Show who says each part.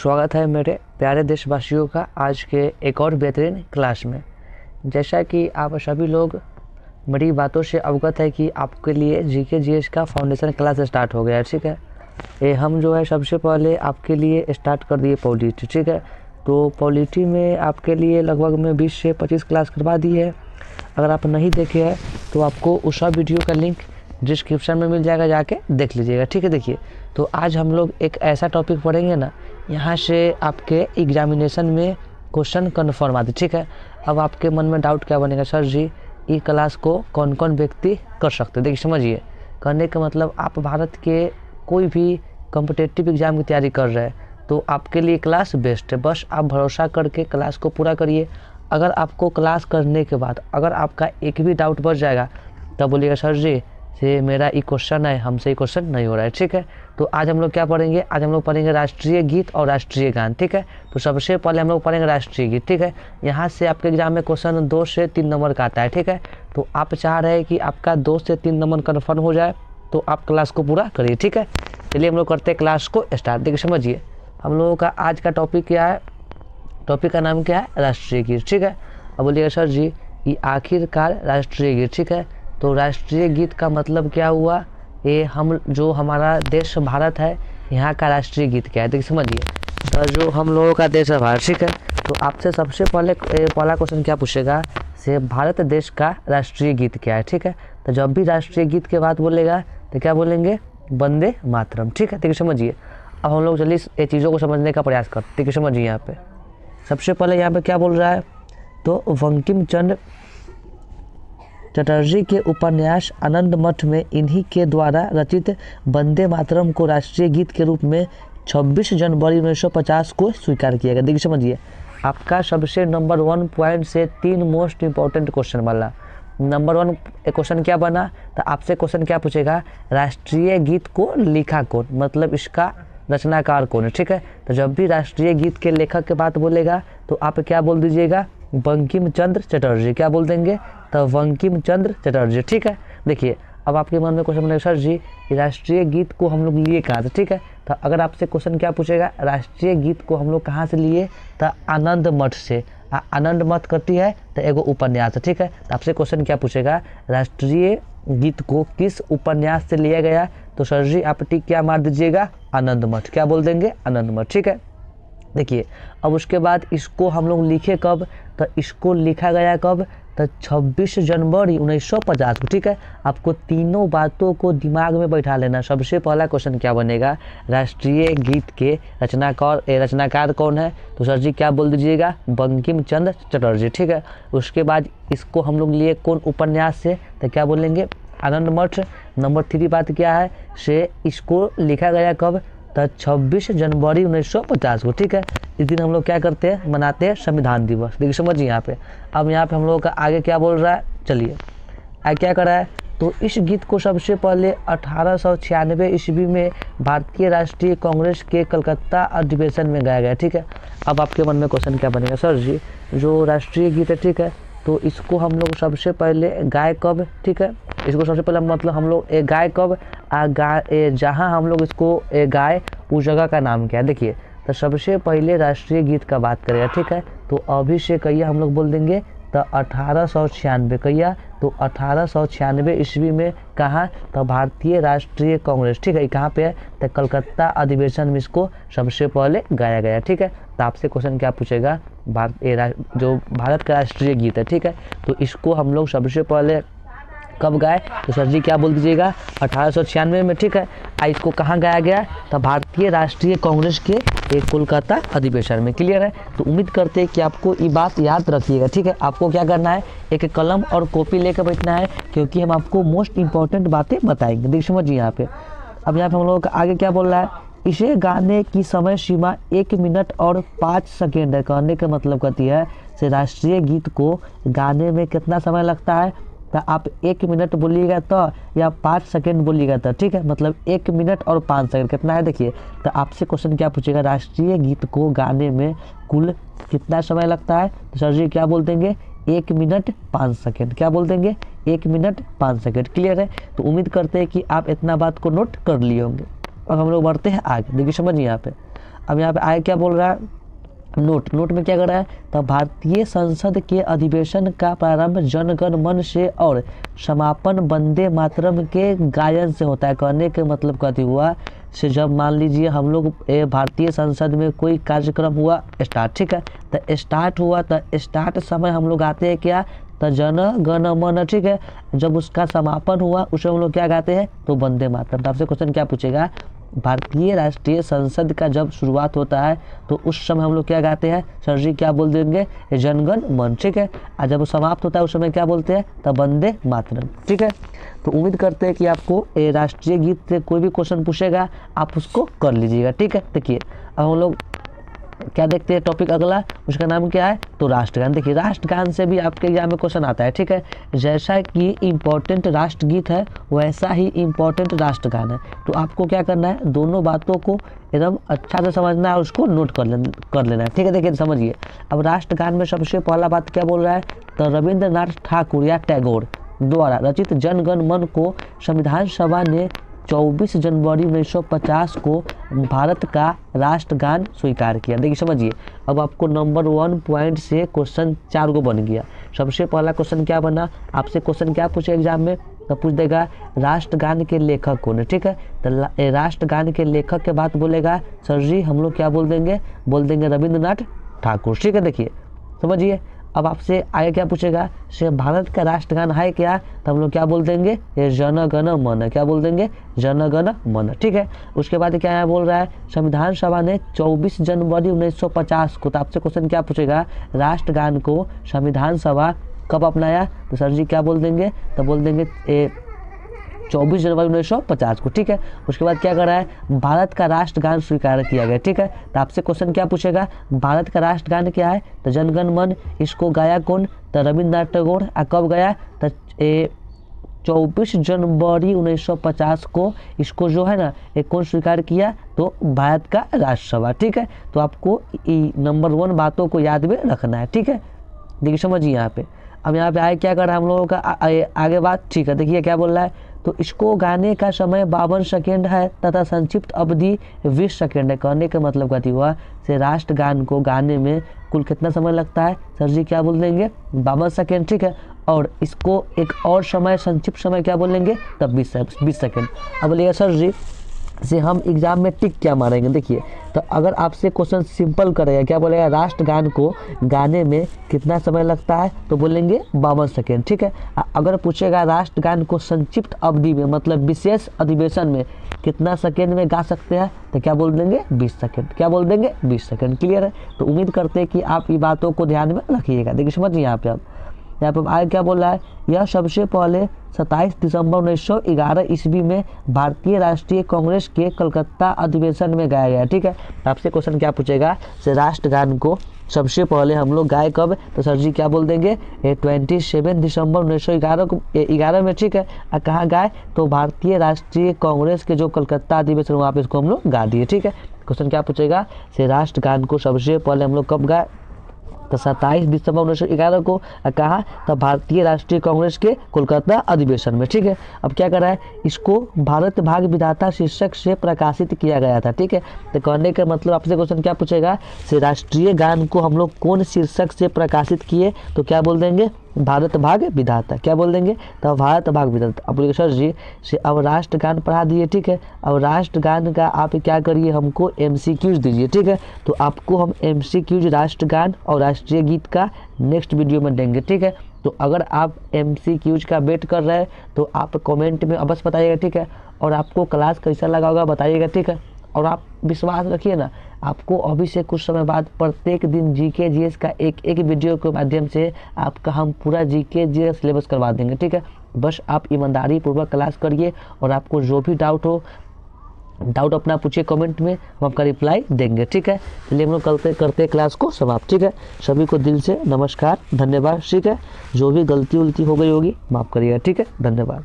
Speaker 1: स्वागत है मेरे प्यारे देशवासियों का आज के एक और बेहतरीन क्लास में। जैसा कि आप सभी लोग मेरी बातों से अवगत है कि आपके लिए जीके जीएस का फाउंडेशन क्लास स्टार्ट हो गया है। ठीक है, ये हम जो है सबसे पहले आपके लिए स्टार्ट कर दिए पॉलिटी। ठीक है, तो पॉलिटी में आपके लिए लगभग में 20 से 25 क्लास करवा दी है। अगर आप नहीं देखे हैं तो आपको उस वीडियो का लिंक डिस्क्रिप्शन में मिल जाएगा, जाके देख लीजिएगा। ठीक है, देखिए तो आज हम लोग एक ऐसा टॉपिक पढ़ेंगे ना, यहाँ से आपके एग्जामिनेशन में क्वेश्चन कन्फर्म आते। ठीक है, अब आपके मन में डाउट क्या बनेगा, सर जी ई क्लास को कौन कौन व्यक्ति कर सकते हैं। देखिए समझिए, करने का मतलब आप भारत के कोई भी कॉम्पिटिटिव एग्ज़ाम की तैयारी कर रहे हैं तो आपके लिए क्लास बेस्ट है। बस आप भरोसा करके क्लास को पूरा करिए। अगर आपको क्लास करने के बाद अगर आपका एक भी डाउट बच जाएगा तब बोलिएगा सर जी से मेरा ये क्वेश्चन है, हमसे ये क्वेश्चन नहीं हो रहा है। ठीक है, तो आज हम लोग क्या पढ़ेंगे, आज हम लोग पढ़ेंगे राष्ट्रीय गीत और राष्ट्रीय गान। ठीक है, तो सबसे पहले हम लोग पढ़ेंगे राष्ट्रीय गीत। ठीक है, यहाँ से आपके एग्जाम में क्वेश्चन 2 से 3 नंबर का आता है। ठीक है, तो आप चाह रहे हैं कि आपका 2 से 3 नंबर कन्फर्म हो जाए तो आप क्लास को पूरा करिए। ठीक है, चलिए हम लोग करते हैं क्लास को स्टार्ट। देखिए समझिए, हम लोगों का आज का टॉपिक क्या है, टॉपिक का नाम क्या है, राष्ट्रीय गीत। ठीक है, अब बोलिएगा सर जी ये आखिरकार राष्ट्रीय गीत। ठीक है, तो राष्ट्रीय गीत का मतलब क्या हुआ, ये हम जो हमारा देश भारत है यहाँ का राष्ट्रीय गीत क्या है। देखिए समझिए, तो जो हम लोगों का देश है भारत। ठीक है, तो आपसे सबसे पहले पहला क्वेश्चन क्या पूछेगा, से भारत देश का राष्ट्रीय गीत क्या है। ठीक है, तो जब भी राष्ट्रीय गीत के बाद बोलेगा तो क्या बोलेंगे, वंदे मातरम। ठीक है, देखिए समझिए, अब हम लोग चलिए ये चीज़ों को समझने का प्रयास करते। देखिए समझिए, यहाँ पे सबसे पहले यहाँ पे क्या बोल रहा है, तो बंकिम चंद्र चटर्जी के उपन्यास आनंद मठ में इन्हीं के द्वारा रचित वंदे मातरम को राष्ट्रीय गीत के रूप में 26 जनवरी 1950 को स्वीकार किया गया। देखिए समझिए, आपका सबसे नंबर 1 पॉइंट से 3 मोस्ट इंपॉर्टेंट क्वेश्चन वाला। नंबर 1 क्वेश्चन क्या बना, तो आपसे क्वेश्चन क्या पूछेगा, राष्ट्रीय गीत को लिखा कौन, मतलब इसका रचनाकार कौन है। ठीक है, तो जब भी राष्ट्रीय गीत के लेखक के बात बोलेगा तो आप क्या बोल दीजिएगा, बंकिम चंद्र चटर्जी। क्या बोल देंगे, तो बंकिम चंद्र चटर्जी। ठीक है, देखिए अब आपके मन में क्वेश्चन बनेगा, सर जी राष्ट्रीय गीत को हम लोग लिए कहाँ से। ठीक है, तो अगर आपसे क्वेश्चन क्या पूछेगा, राष्ट्रीय गीत को हम लोग कहाँ से लिए, तो आनंद मठ से। आनंद मठ करती है तो एगो उपन्यास है। ठीक है, तो आपसे क्वेश्चन क्या पूछेगा, राष्ट्रीय गीत को किस उपन्यास से लिया गया, तो सर जी आप टिक क्या मार दीजिएगा, आनंद मठ। क्या बोल देंगे, आनंद मठ। ठीक है, देखिए अब उसके बाद इसको हम लोग लिखे कब, तो इसको लिखा गया कब, तो 26 जनवरी 1950 को। ठीक है, आपको तीनों बातों को दिमाग में बैठा लेना। सबसे पहला क्वेश्चन क्या बनेगा, राष्ट्रीय गीत के रचनाकार कौन है, तो सर जी क्या बोल दीजिएगा, बंकिम चंद्र चटर्जी। ठीक है, उसके बाद इसको हम लोग लिए कौन उपन्यास से, तो क्या बोलेंगे, आनंद मठ। नंबर 3 बात क्या है, से इसको लिखा गया कब, तो 26 जनवरी 1950 को। ठीक है, इस दिन हम लोग क्या करते हैं, मनाते हैं संविधान दिवस। देखिए समझिए यहाँ पे, अब यहाँ पे हम लोगों का आगे क्या बोल रहा है, चलिए आगे क्या कर रहा है, तो इस गीत को सबसे पहले 1896 ईस्वी में भारतीय राष्ट्रीय कांग्रेस के कलकत्ता अधिवेशन में गाया गया। ठीक है, अब आपके मन में क्वेश्चन क्या बनेगा, सर जी जो राष्ट्रीय गीत है, ठीक है, तो इसको हम लोग सबसे पहले गाए कब। ठीक है, इसको सबसे पहले मतलब हम लोग गाए कब, जहाँ हम लोग इसको गाए उस जगह का नाम क्या है। देखिए तो सबसे पहले राष्ट्रीय गीत का बात करेगा। ठीक है, तो अभी से कहिए हम लोग बोल देंगे, तो 1896 कहिए, तो 1896 ईस्वी में कहाँ, तो भारतीय राष्ट्रीय कांग्रेस। ठीक है, कहाँ पे है, तो कलकत्ता अधिवेशन में इसको सबसे पहले गाया गया। ठीक है, तो आपसे क्वेश्चन क्या पूछेगा, जो भारत का राष्ट्रीय गीत है। ठीक है, तो इसको हम लोग सबसे पहले कब गाए, तो सर जी क्या बोल दीजिएगा, 1896 में। ठीक है, इसको कहाँ गाया गया, तो भारतीय राष्ट्रीय कांग्रेस के एक कोलकाता अधिवेशन में। क्लियर है, तो उम्मीद करते हैं कि आपको ये बात याद रखिएगा। ठीक है, आपको क्या करना है, एक कलम और कॉपी लेकर बैठना है, क्योंकि हम आपको मोस्ट इंपॉर्टेंट बातें बताएंगे। देखिए समझिए यहाँ पे, अब यहाँ पे हम लोगों का आगे क्या बोल रहा है, इसे गाने की समय सीमा 1 मिनट और 5 सेकेंड है। कहने का मतलब कहती है से राष्ट्रीय गीत को गाने में कितना समय लगता है, तो आप 1 मिनट बोलिएगा तो या 5 सेकेंड बोलिएगा तो। ठीक है, मतलब 1 मिनट और 5 सेकेंड कितना है। देखिए तो आपसे क्वेश्चन क्या पूछेगा, राष्ट्रीय गीत को गाने में कुल कितना समय लगता है, तो सर जी क्या बोल देंगे, 1 मिनट 5 सेकेंड। क्या बोल देंगे, 1 मिनट 5 सेकेंड। क्लियर है, तो उम्मीद करते हैं कि आप इतना बात को नोट कर लिए होंगे। अब हम लोग बढ़ते हैं आगे। देखिए समझिए यहाँ पे, अब यहाँ पे आगे क्या बोल रहा है, नोट में क्या कर रहा है, तो भारतीय संसद के अधिवेशन का प्रारंभ जन गण मन से और समापन वंदे मातरम के गायन से होता है। कहने के मतलब कथी हुआ से, जब मान लीजिए हम लोग भारतीय संसद में कोई कार्यक्रम हुआ स्टार्ट, ठीक है, तो स्टार्ट हुआ तो स्टार्ट समय हम लोग गाते हैं क्या, तो जन गण मन, ठीक है। जब उसका समापन हुआ उसमें हम लोग क्या गाते हैं, तो वंदे मातरम। तो आपसे क्वेश्चन क्या पूछेगा, भारतीय राष्ट्रीय संसद का जब शुरुआत होता है तो उस समय हम लोग क्या गाते हैं, सर जी क्या बोल देंगे, जनगण मन, ठीक है। और जब वो समाप्त होता है उस समय क्या बोलते हैं, तब वंदे मातरम, ठीक है। तो उम्मीद करते हैं कि आपको राष्ट्रीय गीत से कोई भी क्वेश्चन पूछेगा आप उसको कर लीजिएगा, ठीक है। देखिए अब हम लोग क्या देखते हैं, टॉपिक अगला, उसका नाम क्या है, तो राष्ट्रगान। देखिए राष्ट्रगान से भी आपके एग्जाम में क्वेश्चन आता है, ठीक है। जैसा कि इम्पोर्टेंट राष्ट्रगीत है वैसा ही इम्पोर्टेंट राष्ट्रगान है। तो आपको क्या करना है, दोनों बातों को एकदम अच्छा से समझना है और उसको नोट कर लेना है, ठीक है। देखिए समझिए, अब राष्ट्रगान में सबसे पहला बात क्या बोल रहा है, तो रविंद्रनाथ ठाकुर या टैगोर द्वारा रचित जन गण मन को संविधान सभा ने 24 जनवरी 1950 को भारत का राष्ट्रगान स्वीकार किया। देखिए समझिए, अब आपको नंबर 1 पॉइंट से क्वेश्चन 4 को बन गया। सबसे पहला क्वेश्चन क्या बना, आपसे क्वेश्चन क्या पूछे एग्जाम में, तो पूछ देगा राष्ट्रगान के लेखक कौन है, ठीक है। तो राष्ट्रगान के लेखक के बाद बोलेगा सर जी हम लोग क्या बोल देंगे रविंद्रनाथ ठाकुर, ठीक है। देखिए समझिए, अब आपसे आगे क्या पूछेगा, से भारत का राष्ट्रगान है क्या, तो हम लोग क्या बोल देंगे, ये जन गण मन, क्या बोल देंगे, जन गण मन, ठीक है। उसके बाद क्या यहाँ बोल रहा है, संविधान सभा ने 24 जनवरी 1950 को, तो आपसे क्वेश्चन क्या पूछेगा, राष्ट्रगान को संविधान सभा कब अपनाया, तो सर जी क्या बोल देंगे, तो बोल देंगे 24 जनवरी 1950 को, ठीक है। उसके बाद क्या कर रहा है, भारत का राष्ट्रगान स्वीकार किया गया, ठीक है। तो आपसे क्वेश्चन क्या पूछेगा, भारत का राष्ट्रगान क्या है, तो जनगण मन, इसको गाया कौन, तो रविंद्रनाथ टैगोर। कब गया, तो 24 जनवरी 1950 को इसको जो है ना एक कौन स्वीकार किया, तो भारत का राष्ट्रसभा, ठीक है। तो आपको नंबर 1 बातों को याद में रखना है, ठीक है। देखिए समझिए यहाँ पे, अब यहाँ पे आगे क्या कर रहा है हम लोगों का आगे बात, ठीक है। देखिए क्या बोल रहा है, तो इसको गाने का समय 52 सेकेंड है तथा संक्षिप्त अवधि 20 सेकेंड है। कहने का मतलब क्या हुआ, से राष्ट्रगान को गाने में कुल कितना समय लगता है, सर जी क्या बोल देंगे 52 सेकेंड, ठीक है। और इसको एक और समय संक्षिप्त समय क्या बोलेंगे, तब 20 सेकेंड। अब बोलिएगा सर जी से हम एग्जाम में टिक क्या मारेंगे, देखिए तो अगर आपसे क्वेश्चन सिंपल करेगा, क्या बोलेगा राष्ट्रगान को गाने में कितना समय लगता है, तो बोलेंगे 52 सेकेंड, ठीक है। अगर पूछेगा राष्ट्रगान को संक्षिप्त अवधि में मतलब विशेष अधिवेशन में कितना सेकेंड में गा सकते हैं, तो क्या बोल देंगे 20 सेकेंड, क्या बोल देंगे 20 सेकेंड। क्लियर है, तो उम्मीद करते हैं कि आप ये बातों को ध्यान में रखिएगा। देखिए समझिए यहाँ पे, अब यहाँ पर आगे क्या बोल रहा है, यह सबसे पहले 27 दिसंबर 1911 ईस्वी में भारतीय राष्ट्रीय कांग्रेस के कलकत्ता अधिवेशन में गाया गया, ठीक है। आपसे क्वेश्चन क्या पूछेगा, से राष्ट्रगान को सबसे पहले हम लोग गाए कब, तो सर जी क्या बोल देंगे 27 दिसंबर 1911 में, ठीक है। कहाँ गाए, तो भारतीय राष्ट्रीय कांग्रेस के जो कलकत्ता अधिवेशन वहाँ पे इसको हम लोग गा दिए, ठीक है। क्वेश्चन क्या पूछेगा, से राष्ट्रगान को सबसे पहले हम लोग कब गाए, तो 27 दिसंबर 1911 को कहा, तब भारतीय राष्ट्रीय कांग्रेस के कोलकाता अधिवेशन में, ठीक है। अब क्या कर रहा है, इसको भारत भाग विधाता शीर्षक से प्रकाशित किया गया था, ठीक है। तो कहने का मतलब आपसे क्वेश्चन क्या पूछेगा, से राष्ट्रीय गान को हम लोग कौन शीर्षक से प्रकाशित किए, तो क्या बोल देंगे भारत भाग विधाता, क्या बोल देंगे, तो भारत भाग विधाता। अब बोलिए सर जी से अब राष्ट्रगान पढ़ा दिए, ठीक है। अब राष्ट्रगान का आप क्या करिए, हमको MCQs दीजिए, ठीक है। तो आपको हम MCQs राष्ट्रगान और राष्ट्रीय गीत का नेक्स्ट वीडियो में देंगे, ठीक है। तो अगर आप MCQs का वेट कर रहे हैं तो आप कमेंट में अवश्य बताइएगा, ठीक है। और आपको क्लास कैसा लगा होगा बताइएगा, ठीक है। और आप विश्वास रखिए ना, आपको अभी से कुछ समय बाद प्रत्येक दिन GK GS का एक वीडियो के माध्यम से आपका हम पूरा GK GS सिलेबस करवा देंगे, ठीक है। बस आप ईमानदारी पूर्वक क्लास करिए और आपको जो भी डाउट अपना पूछिए कमेंट में, हम आपका रिप्लाई देंगे, ठीक है। चलिए हम लोग करते क्लास को समाप्त, ठीक है। सभी को दिल से नमस्कार, धन्यवाद, ठीक है। जो भी गलती उलती हो गई होगी माफ़ करिएगा, ठीक है। धन्यवाद।